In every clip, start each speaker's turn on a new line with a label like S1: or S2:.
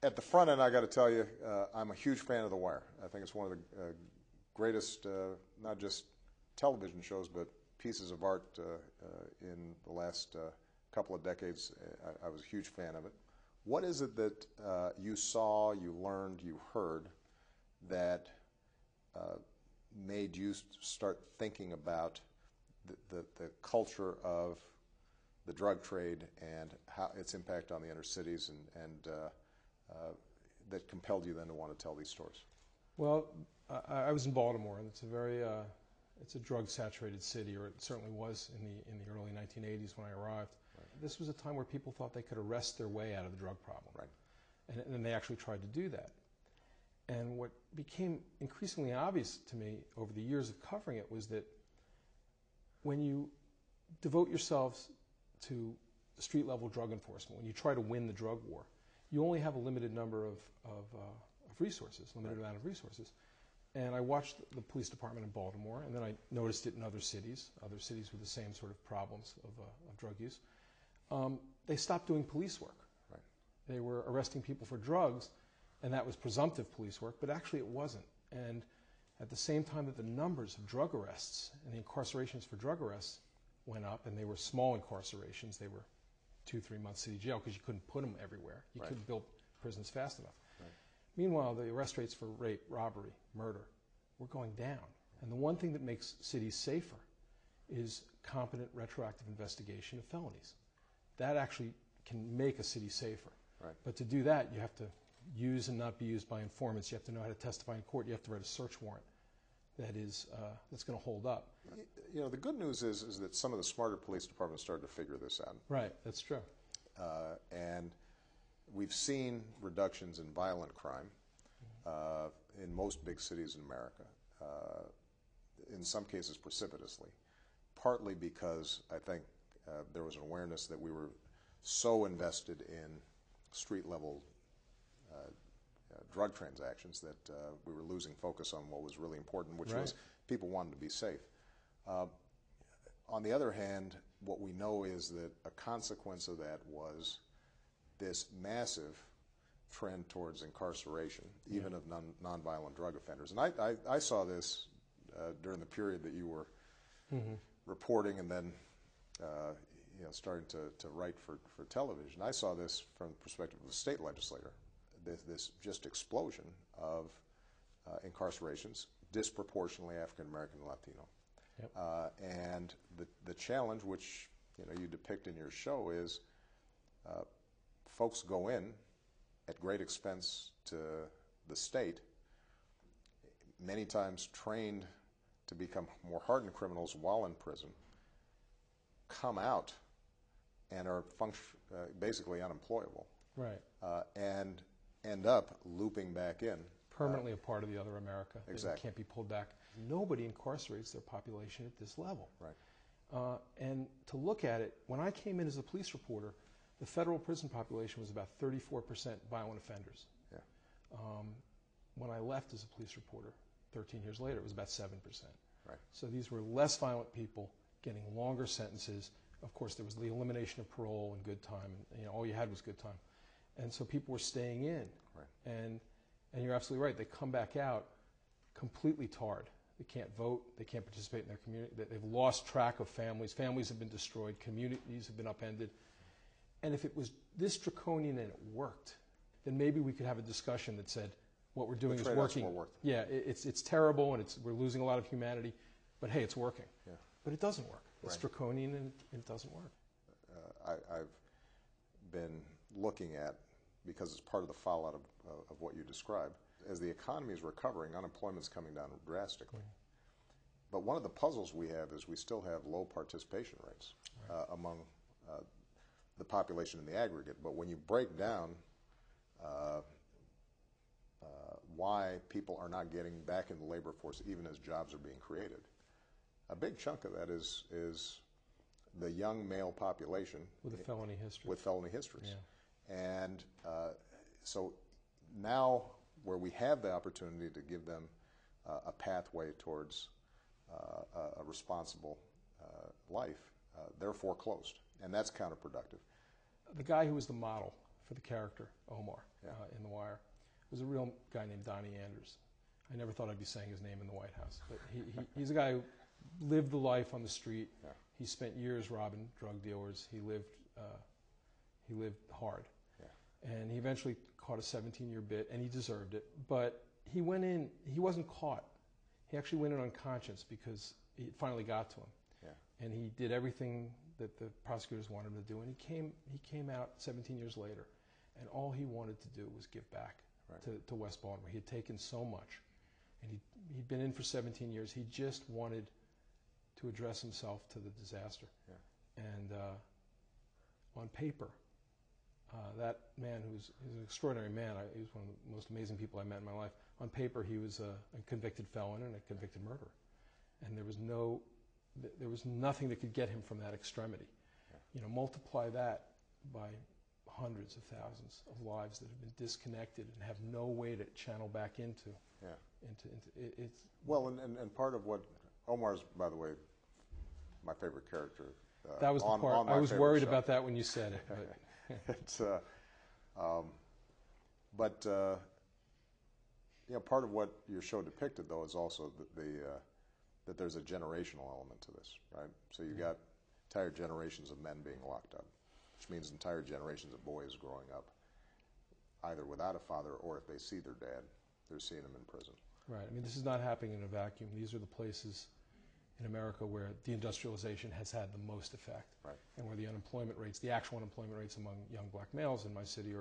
S1: At the front end, I got to tell you, I'm a huge fan of The Wire. I think it's one of the greatest, not just television shows, but pieces of art in the last couple of decades. I was a huge fan of it. What is it that you saw, you learned, you heard that made you start thinking about the culture of the drug trade and how its impact on the inner cities, and that compelled you then to want to tell these stories?
S2: Well, I was in Baltimore, and it's a very it's a drug-saturated city, or it certainly was in the early 1980s when I arrived. Right. This was a time where people thought they could arrest their way out of the drug problem,
S1: right.
S2: And they actually tried to do that. And what became increasingly obvious to me over the years of covering it was that when you devote yourselves to street-level drug enforcement, when you try to win the drug war, you only have a limited number of resources, limited amount of resources. And I watched the police department in Baltimore, and then I noticed it in other cities with the same sort of problems of drug use. They stopped doing police work.
S1: Right.
S2: They were arresting people for drugs, and that was presumptive police work, but actually it wasn't. And at the same time that the numbers of drug arrests and the incarcerations for drug arrests went up, and they were small incarcerations, they were 2-3 months city jail because you couldn't put them everywhere. You couldn't build prisons fast enough. Right. Meanwhile, the arrest rates for rape, robbery, murder were going down. And the one thing that makes cities safer is competent retroactive investigation of felonies. That actually can make a city safer.
S1: Right.
S2: But to do that, you have to use and not be used by informants. You have to know how to testify in court. You have to write a search warrant that's going to hold up.
S1: You know, the good news is that some of the smarter police departments started to figure this out.
S2: Right, that's true.
S1: And we've seen reductions in violent crime in most big cities in America, in some cases precipitously, partly because I think there was an awareness that we were so invested in street-level drug transactions that we were losing focus on what was really important, which was people wanted to be safe. On the other hand, what we know is that a consequence of that was this massive trend towards incarceration, even of nonviolent drug offenders. And I saw this during the period that you were reporting and then starting to write for television. I saw this from the perspective of a state legislator, this just explosion of incarcerations, disproportionately African American and Latino. Yep. And the challenge, which you depict in your show, is folks go in at great expense to the state, many times trained to become more hardened criminals while in prison, come out and are basically unemployable.
S2: Right.
S1: And end up looping back in.
S2: Permanently a part of the other America.
S1: Exactly.
S2: They can't be pulled back. Nobody incarcerates their population at this level.
S1: Right.
S2: And to look at it, when I came in as a police reporter, the federal prison population was about 34% violent offenders.
S1: Yeah.
S2: When I left as a police reporter 13 years later, it was about 7%.
S1: Right.
S2: So these were less violent people getting longer sentences. Of course, there was the elimination of parole and good time, and all you had was good time. And so people were staying in.
S1: Right.
S2: And you're absolutely right. They come back out completely tarred. They can't vote. They can't participate in their community. They've lost track of families. Families have been destroyed. Communities have been upended. And if it was this draconian and it worked, then maybe we could have a discussion that said what we're doing is working. Yeah, it's terrible and we're losing a lot of humanity, but hey, it's working.
S1: Yeah.
S2: But it doesn't work. It's
S1: right.
S2: draconian and it doesn't work.
S1: I've been looking at, because it's part of the fallout of what you described, as the economy is recovering, unemployment's coming down drastically. But one of the puzzles we have is we still have low participation rates among the population in the aggregate. But when you break down why people are not getting back in the labor force even as jobs are being created, a big chunk of that is the young male population
S2: with a felony history.
S1: With felony histories.
S2: Yeah.
S1: And so now where we have the opportunity to give them a pathway towards a responsible life, they're foreclosed. And that's counterproductive.
S2: The guy who was the model for the character, Omar, in The Wire, was a real guy named Donnie Anders. I never thought I'd be saying his name in the White House, but he's a guy who lived the life on the street.
S1: Yeah.
S2: He spent years robbing drug dealers. He lived hard.
S1: Yeah.
S2: And he eventually caught a 17-year bit, and he deserved it. But he went in, he wasn't caught. He actually went in unconscious because it finally got to him.
S1: Yeah.
S2: And he did everything that the prosecutors wanted him to do. And he came out 17 years later, and all he wanted to do was give back to West Baltimore. He had taken so much. And he'd been in for 17 years. He just wanted to address himself to the disaster.
S1: Yeah.
S2: And on paper, that man, he's an extraordinary man. He was one of the most amazing people I met in my life. On paper, he was a convicted felon and a convicted murderer. And there was nothing that could get him from that extremity. Yeah. Multiply that by hundreds of thousands of lives that have been disconnected and have no way to channel back into.
S1: Yeah.
S2: It's
S1: well, and part of what Omar's, by the way, my favorite character.
S2: That was the part. I was worried about that when you said it. But
S1: it's, part of what your show depicted, though, is also that there's a generational element to this, right? So you got entire generations of men being locked up, which means entire generations of boys growing up, either without a father or if they see their dad, they're seeing him in prison.
S2: Right. I mean, this is not happening in a vacuum. These are the places in America where deindustrialization has had the most effect,
S1: right,
S2: and where the unemployment rates, the actual unemployment rates among young black males in my city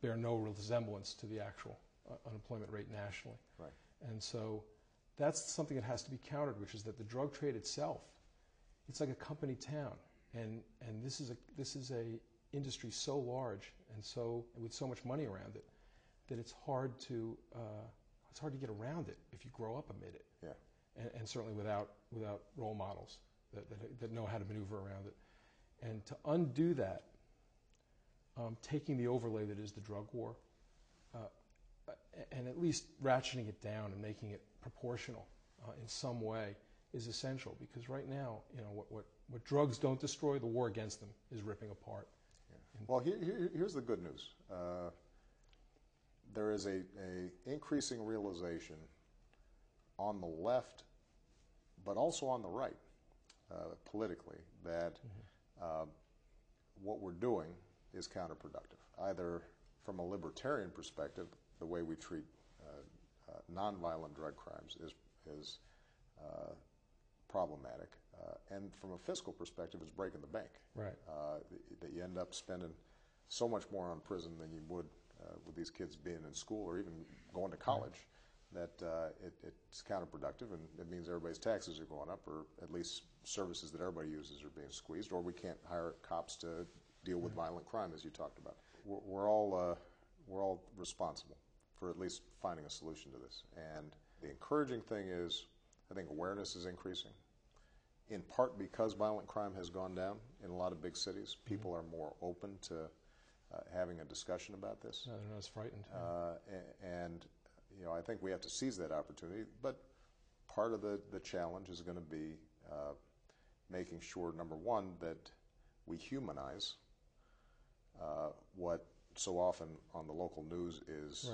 S2: bear no resemblance to the actual unemployment rate nationally.
S1: Right.
S2: And so that's something that has to be countered, which is that the drug trade itself, it's like a company town, and this is a industry so large and with so much money around it that it's hard to get around it if you grow up amid it.
S1: Yeah.
S2: And certainly without role models that know how to maneuver around it. And to undo that, taking the overlay that is the drug war, and at least ratcheting it down and making it proportional in some way is essential, because right now, what drugs don't destroy, the war against them is ripping apart.
S1: Yeah. Well, here's the good news. There is a increasing realization on the left, but also on the right, politically, that what we're doing is counterproductive. Either from a libertarian perspective, the way we treat nonviolent drug crimes is problematic, and from a fiscal perspective, it's breaking the bank.
S2: Right.
S1: That you end up spending so much more on prison than you would with these kids being in school or even going to college. That it's counterproductive, and it means everybody's taxes are going up, or at least services that everybody uses are being squeezed, or we can't hire cops to deal with violent crime, as you talked about. We're all responsible for at least finding a solution to this. And the encouraging thing is, I think awareness is increasing, in part because violent crime has gone down in a lot of big cities. People are more open to having a discussion about this.
S2: No, they're not as frightened.
S1: And I think we have to seize that opportunity, but part of the challenge is going to be making sure, number one, that we humanize what so often on the local news is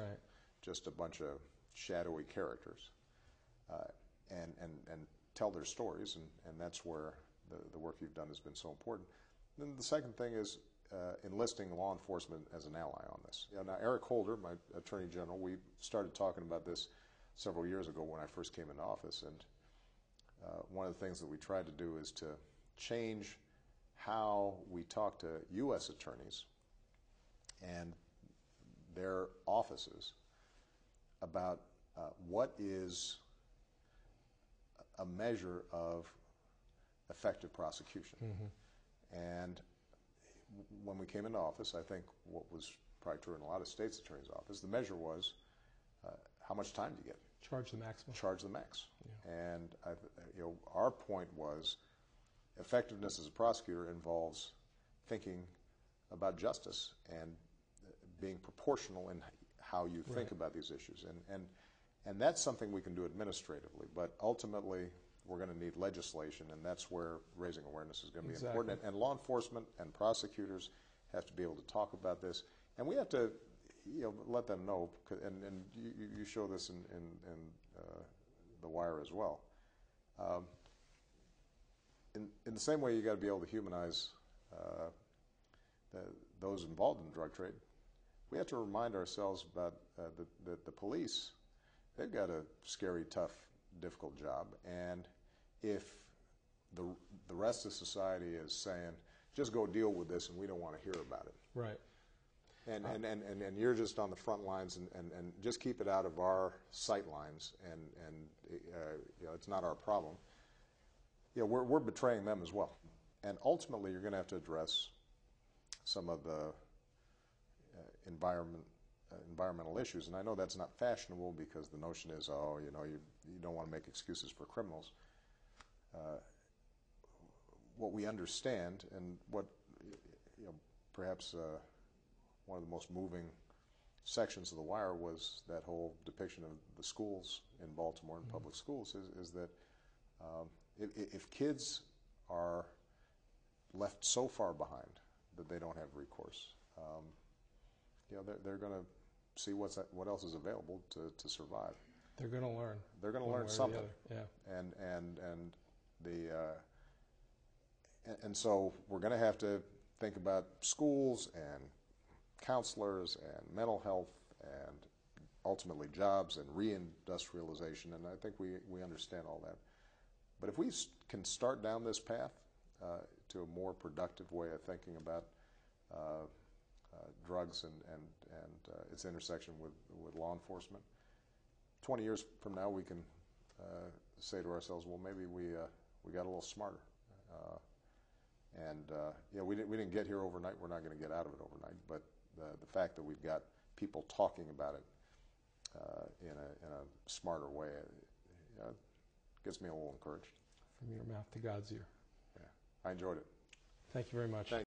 S1: just a bunch of shadowy characters, and tell their stories, and that's where the work you've done has been so important. Then the second thing is enlisting law enforcement as an ally on this. Now, Eric Holder, my Attorney General, we started talking about this several years ago when I first came into office, and one of the things that we tried to do is to change how we talk to U.S. attorneys and their offices about what is a measure of effective prosecution. And when we came into office, I think what was probably true in a lot of states' attorneys' office, the measure was how much time do you get?
S2: Charge the maximum.
S1: Charge the max.
S2: Yeah.
S1: And our point was effectiveness as a prosecutor involves thinking about justice and being proportional in how you think about these issues. And that's something we can do administratively, but ultimately we're going to need legislation, and that's where raising awareness is going to be important. And law enforcement and prosecutors have to be able to talk about this. And we have to, let them know, and you show this in The Wire as well. In the same way, you got to be able to humanize those involved in the drug trade. We have to remind ourselves about the police. They've got a scary, tough, difficult job, and if the rest of society is saying, just go deal with this and we don't want to hear about it.
S2: Right.
S1: And you're just on the front lines and just keep it out of our sight lines, and it's not our problem. We're betraying them as well. And ultimately, you're going to have to address some of the environmental issues. And I know that's not fashionable because the notion is, you don't want to make excuses for criminals. What we understand, and what perhaps one of the most moving sections of The Wire was that whole depiction of the schools in Baltimore and public schools, is that if kids are left so far behind that they don't have recourse, they're going to see what else is available to survive.
S2: They're going to learn.
S1: They're going to learn something.
S2: Yeah.
S1: And so we're going to have to think about schools and counselors and mental health and ultimately jobs and reindustrialization, and I think we understand all that. But if we can start down this path to a more productive way of thinking about drugs and its intersection with law enforcement, 20 years from now we can say to ourselves, well, maybe we got a little smarter. We didn't get here overnight. We're not going to get out of it overnight. But the fact that we've got people talking about it in a smarter way gets me a little encouraged.
S2: From your mouth to God's ear.
S1: Yeah, I enjoyed it.
S2: Thank you very much.
S1: Thank you.